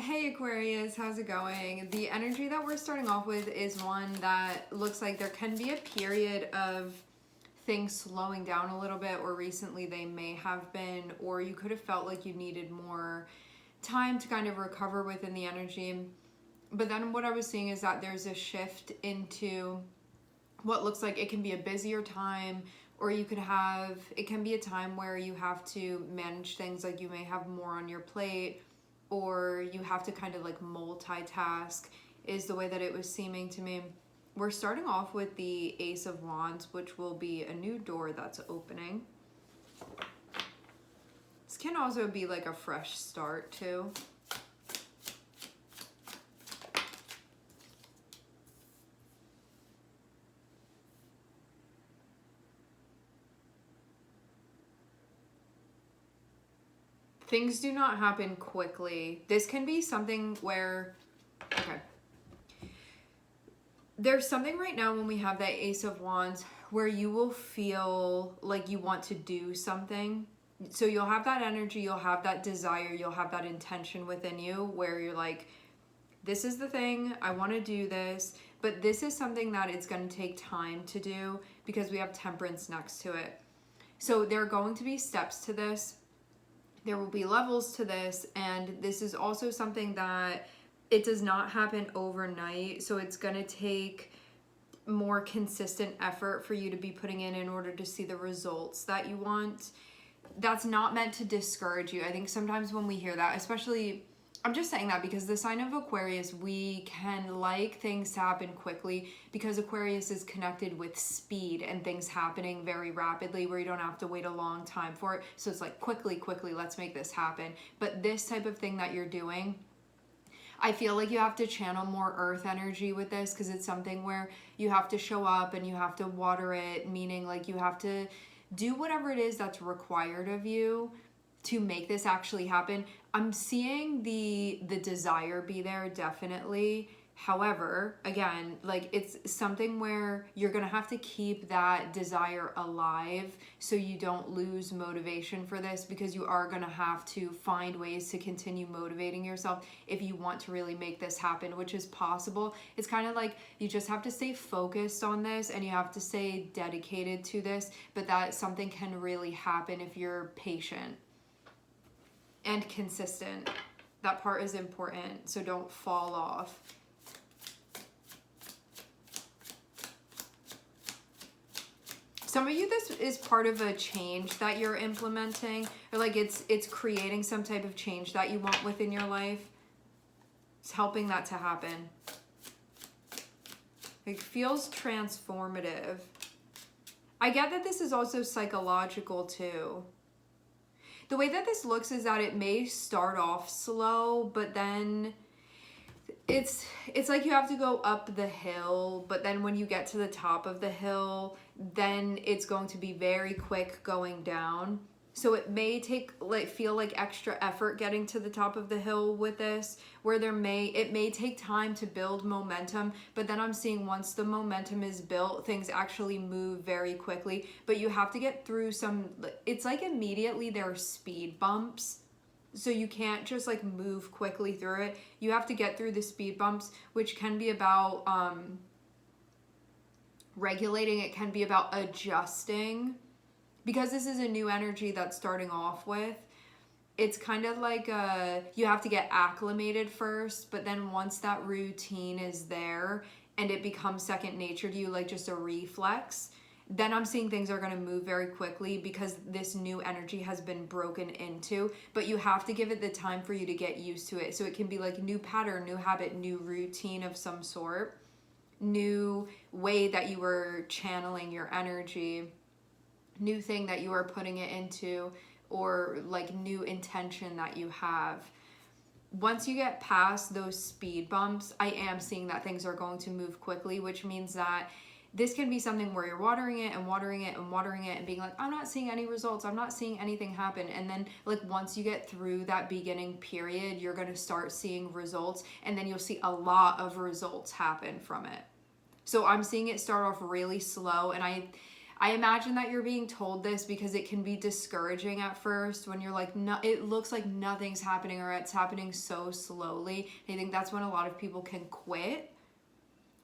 Hey Aquarius, how's it going? The energy that we're starting off with is one that looks like there can be a period of things slowing down a little bit, or recently they may have been, or you could have felt like you needed more time to kind of recover within the energy. But then what I was seeing is that there's a shift into what looks like it can be a busier time, or it can be a time where you have to manage things, like you may have more on your plate, or you have to kind of like multitask, is the way that it was seeming to me. We're starting off with the Ace of Wands, which will be a new door that's opening. This can also be like a fresh start too. Things do not happen quickly. This can be something where, okay. There's something right now when we have that Ace of Wands where you will feel like you want to do something. So you'll have that energy, you'll have that desire, you'll have that intention within you where you're like, this is the thing, I want to do this, but this is something that it's going to take time to do because we have Temperance next to it. So there are going to be steps to this. There will be levels to this, and this is also something that it does not happen overnight, so it's going to take more consistent effort for you to be putting in order to see the results that you want. That's not meant to discourage you. I think sometimes when we hear that, especially, I'm just saying that because the sign of Aquarius, we can like things to happen quickly because Aquarius is connected with speed and things happening very rapidly where you don't have to wait a long time for it. So it's like quickly, let's make this happen. But this type of thing that you're doing, I feel like you have to channel more earth energy with this because it's something where you have to show up and you have to water it, meaning like you have to do whatever it is that's required of you to make this actually happen. I'm seeing the desire be there, definitely. However, again, like it's something where you're gonna have to keep that desire alive so you don't lose motivation for this, because you are gonna have to find ways to continue motivating yourself if you want to really make this happen, which is possible. It's kind of like you just have to stay focused on this and you have to stay dedicated to this, but that something can really happen if you're patient and consistent. That part is important, so don't fall off. Some of you, this is part of a change that you're implementing, or like it's creating some type of change that you want within your life. It's helping that to happen. It feels transformative. I get that this is also psychological too. The way that this looks is that it may start off slow, but then it's like you have to go up the hill, but then when you get to the top of the hill, then it's going to be very quick going down. So it may feel like extra effort getting to the top of the hill with this, where it may take time to build momentum, but then I'm seeing once the momentum is built, things actually move very quickly. But you have to get through it's like immediately there are speed bumps. So you can't just like move quickly through it. You have to get through the speed bumps, which can be about regulating. It can be about adjusting. Because this is a new energy that's starting off with, it's kind of like you have to get acclimated first, but then once that routine is there and it becomes second nature to you, like just a reflex, then I'm seeing things are going to move very quickly because this new energy has been broken into, but you have to give it the time for you to get used to it. So it can be like new pattern, new habit, new routine of some sort, new way that you were channeling your energy, new thing that you are putting it into, or like new intention that you have. Once you get past those speed bumps, I am seeing that things are going to move quickly, which means that this can be something where you're watering it and watering it and watering it and being like, I'm not seeing any results, I'm not seeing anything happen. And then like once you get through that beginning period, you're going to start seeing results, and then you'll see a lot of results happen from it. So I'm seeing it start off really slow, and I imagine that you're being told this because it can be discouraging at first when you're like, no, it looks like nothing's happening or it's happening so slowly. I think that's when a lot of people can quit.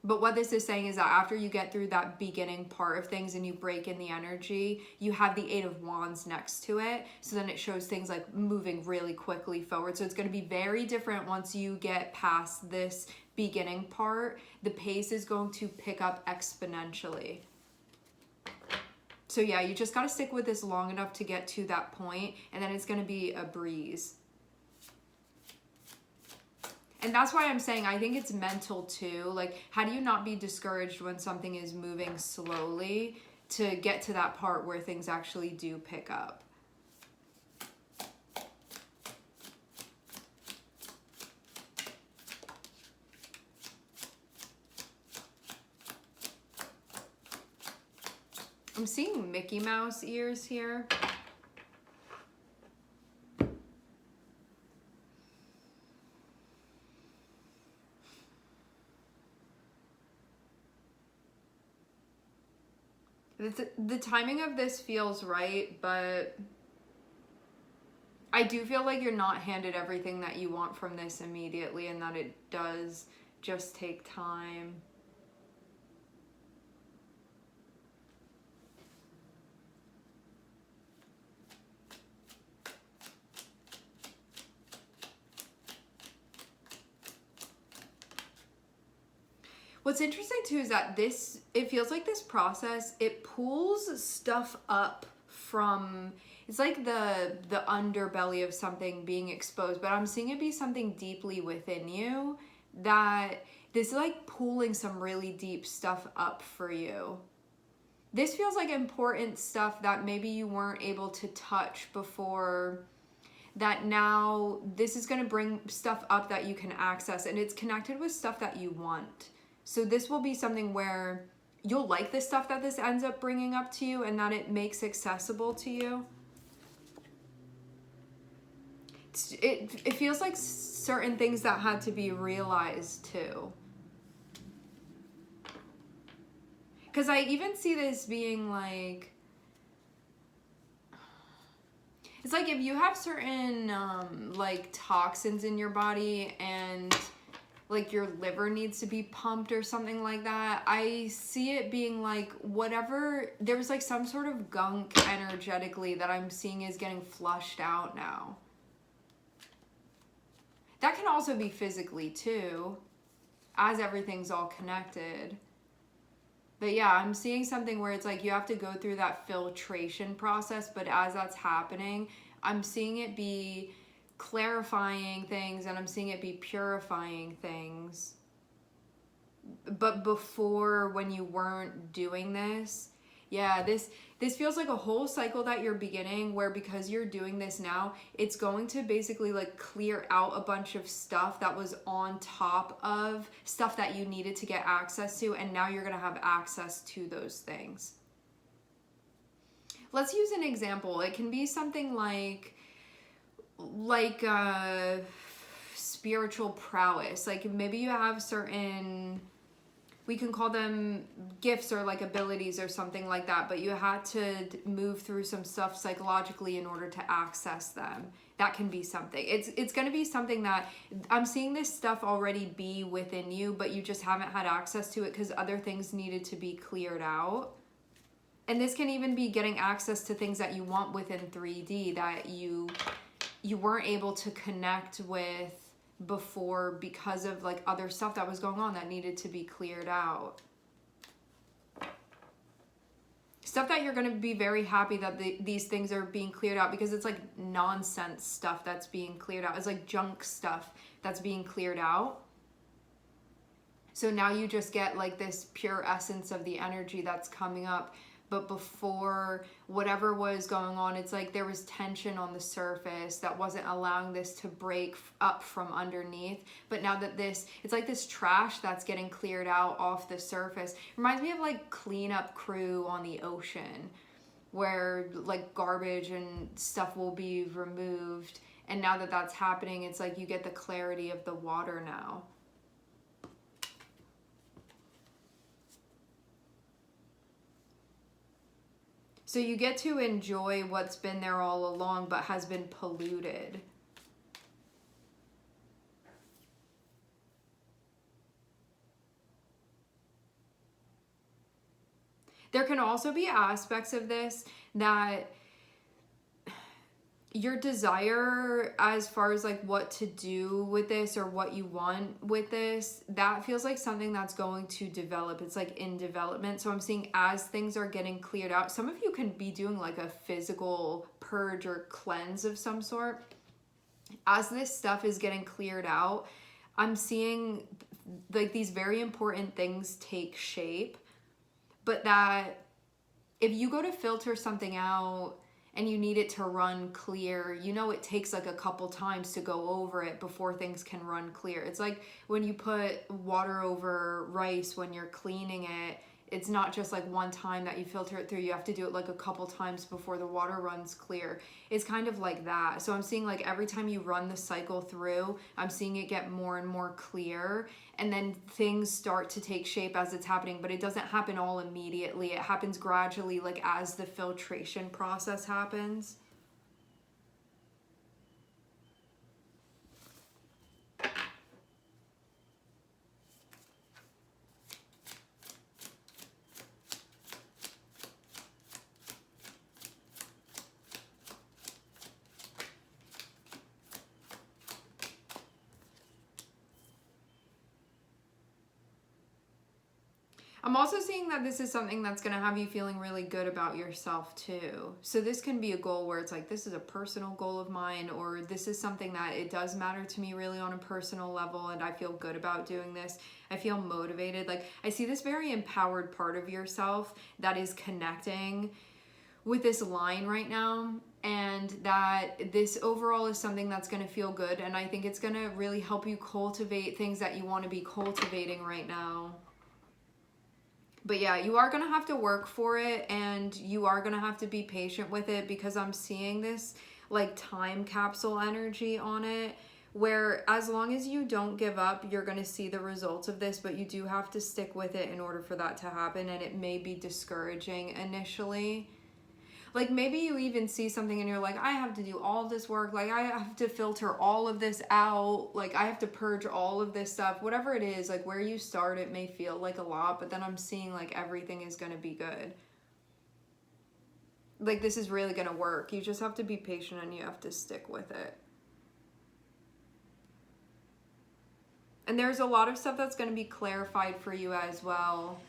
But what this is saying is that after you get through that beginning part of things and you break in the energy, you have the Eight of Wands next to it. So then it shows things like moving really quickly forward. So it's going to be very different once you get past this beginning part. The pace is going to pick up exponentially. So yeah, you just got to stick with this long enough to get to that point, and then it's going to be a breeze. And that's why I'm saying I think it's mental too. Like, how do you not be discouraged when something is moving slowly to get to that part where things actually do pick up? I'm seeing Mickey Mouse ears here. The timing of this feels right, but I do feel like you're not handed everything that you want from this immediately, and that it does just take time. What's interesting too is that it feels like this process, it pulls stuff up from, it's like the underbelly of something being exposed, but I'm seeing it be something deeply within you, that this is like pulling some really deep stuff up for you. This feels like important stuff that maybe you weren't able to touch before, that now this is going to bring stuff up that you can access, and it's connected with stuff that you want. So this will be something where you'll like the stuff that this ends up bringing up to you, and that it makes accessible to you. It feels like certain things that had to be realized too. Because I even see this being like, it's like if you have certain like toxins in your body and like your liver needs to be pumped or something like that, I see it being like whatever, there was like some sort of gunk energetically that I'm seeing is getting flushed out now. That can also be physically too, as everything's all connected. But yeah, I'm seeing something where it's like you have to go through that filtration process, but as that's happening, I'm seeing it be clarifying things, and I'm seeing it be purifying things. But before, when you weren't doing this, yeah, this feels like a whole cycle that you're beginning, where because you're doing this now, it's going to basically like clear out a bunch of stuff that was on top of stuff that you needed to get access to, and now you're going to have access to those things. Let's use an example. It can be something like spiritual prowess. Like maybe you have certain, we can call them gifts or like abilities or something like that, but you had to move through some stuff psychologically in order to access them. That can be something. It's going to be something that I'm seeing this stuff already be within you, but you just haven't had access to it because other things needed to be cleared out. And this can even be getting access to things that you want within 3D that you weren't able to connect with before because of like other stuff that was going on that needed to be cleared out. Stuff that you're going to be very happy that these things are being cleared out, because it's like nonsense stuff that's being cleared out. It's like junk stuff that's being cleared out. So now you just get like this pure essence of the energy that's coming up. But before, whatever was going on, it's like there was tension on the surface that wasn't allowing this to break up from underneath. But now that it's like this trash that's getting cleared out off the surface. Reminds me of like cleanup crew on the ocean, where like garbage and stuff will be removed. And now that that's happening, it's like you get the clarity of the water now. So you get to enjoy what's been there all along but has been polluted. There can also be aspects of this that your desire as far as like what to do with this or what you want with this, that feels like something that's going to develop. It's like in development. So I'm seeing as things are getting cleared out, some of you can be doing like a physical purge or cleanse of some sort. As this stuff is getting cleared out, I'm seeing like these very important things take shape, but that if you go to filter something out and you need it to run clear, you know, it takes like a couple times to go over it before things can run clear. It's like when you put water over rice when you're cleaning it, it's not just like one time that you filter it through. You have to do it like a couple times before the water runs clear. It's kind of like that. So I'm seeing like every time you run the cycle through, I'm seeing it get more and more clear, and then things start to take shape as it's happening, but it doesn't happen all immediately. It happens gradually, like as the filtration process happens. I'm also seeing that this is something that's going to have you feeling really good about yourself too. So this can be a goal where it's like, this is a personal goal of mine, or this is something that it does matter to me really on a personal level, and I feel good about doing this. I feel motivated. Like I see this very empowered part of yourself that is connecting with this line right now, and that this overall is something that's going to feel good, and I think it's going to really help you cultivate things that you want to be cultivating right now. But yeah, you are going to have to work for it, and you are going to have to be patient with it, because I'm seeing this like time capsule energy on it, where as long as you don't give up, you're going to see the results of this, but you do have to stick with it in order for that to happen, and it may be discouraging initially. Like maybe you even see something and you're like, I have to do all this work. Like I have to filter all of this out. Like I have to purge all of this stuff. Whatever it is, like where you start, it may feel like a lot, but then I'm seeing like everything is going to be good. Like this is really going to work. You just have to be patient and you have to stick with it. And there's a lot of stuff that's going to be clarified for you as well.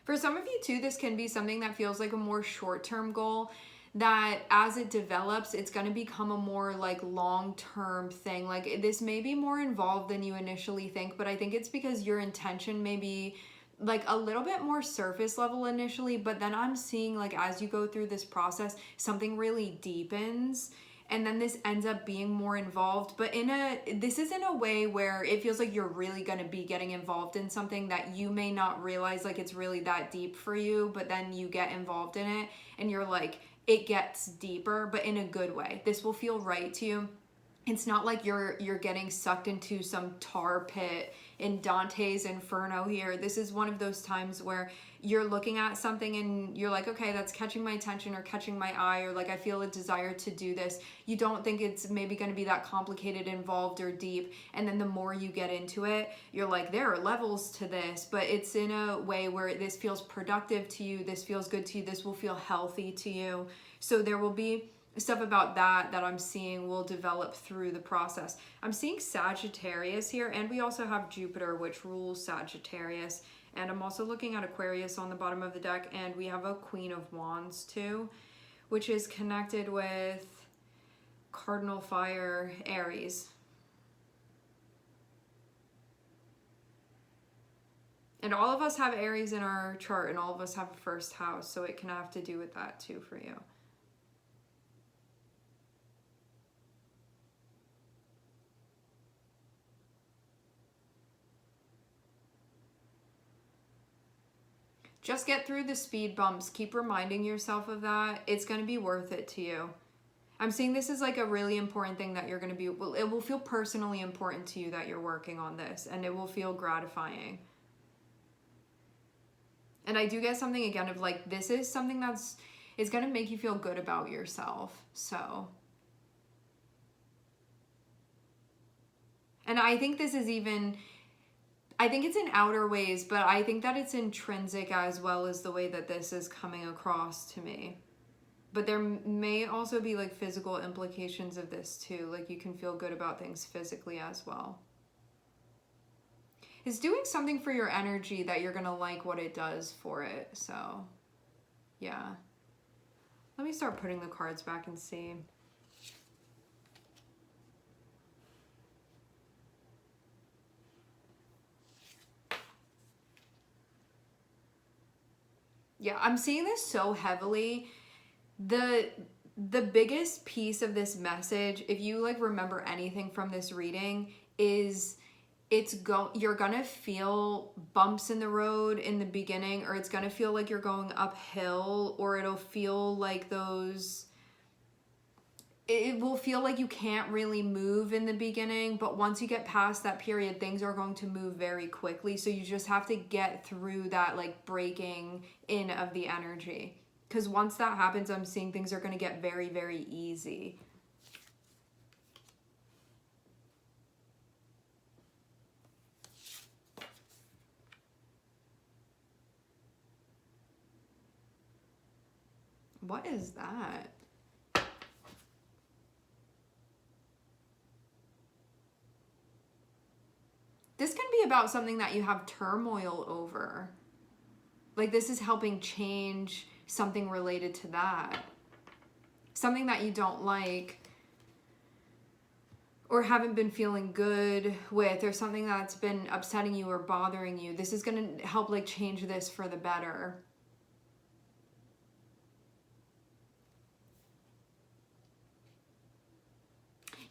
For some of you too, this can be something that feels like a more short-term goal, that as it develops, it's going to become a more like long-term thing. Like this may be more involved than you initially think, but I think it's because your intention may be like a little bit more surface level initially, but then I'm seeing like as you go through this process, something really deepens. And then this ends up being more involved, but this is in a way where it feels like you're really going to be getting involved in something that you may not realize like it's really that deep for you, but then you get involved in it and you're like, it gets deeper, but in a good way. This will feel right to you. It's not like you're getting sucked into some tar pit in Dante's Inferno here. This is one of those times where you're looking at something and you're like, okay, that's catching my attention or catching my eye, or like I feel a desire to do this. You don't think it's maybe going to be that complicated, involved, or deep. And then the more you get into it, you're like, there are levels to this, but it's in a way where this feels productive to you. This feels good to you. This will feel healthy to you. So there will be stuff about that I'm seeing will develop through the process. I'm seeing Sagittarius here, and we also have Jupiter, which rules Sagittarius. And I'm also looking at Aquarius on the bottom of the deck, and we have a Queen of Wands too, which is connected with Cardinal Fire, Aries. And all of us have Aries in our chart, and all of us have a first house, so it can have to do with that too for you. Just get through the speed bumps. Keep reminding yourself of that. It's going to be worth it to you. I'm seeing this is like a really important thing that you're going to be, well, it will feel personally important to you that you're working on this, and it will feel gratifying. And I do get something again of like, this is something that's, is going to make you feel good about yourself. So, and I think this is even, I think it's in outer ways, but I think that it's intrinsic as well as the way that this is coming across to me. But there may also be like physical implications of this too. Like you can feel good about things physically as well. It's doing something for your energy that you're going to like what it does for it. So, yeah. Let me start putting the cards back and see. Yeah, I'm seeing this so heavily. The biggest piece of this message, if you like remember anything from this reading, is you're gonna feel bumps in the road in the beginning, or it's gonna feel like you're going uphill, or it'll feel like it will feel like you can't really move in the beginning, but once you get past that period, things are going to move very quickly. So you just have to get through that like breaking in of the energy. Because once that happens, I'm seeing things are going to get very, very easy. What is that? This can be about something that you have turmoil over. Like this is helping change something related to that. Something that you don't like or haven't been feeling good with, or something that's been upsetting you or bothering you. This is going to help like change this for the better.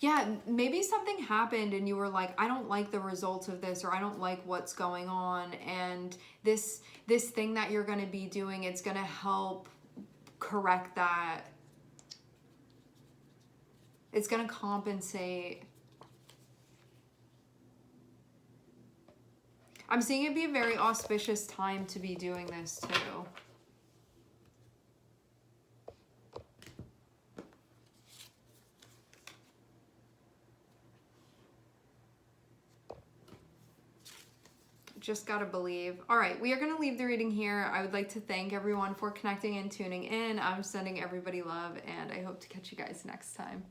Yeah, maybe something happened and you were like, I don't like the results of this, or I don't like what's going on, and this thing that you're going to be doing, it's going to help correct that. It's going to compensate. I'm seeing it be a very auspicious time to be doing this too. Just gotta believe. All right, we are gonna leave the reading here. I would like to thank everyone for connecting and tuning in. I'm sending everybody love, and I hope to catch you guys next time.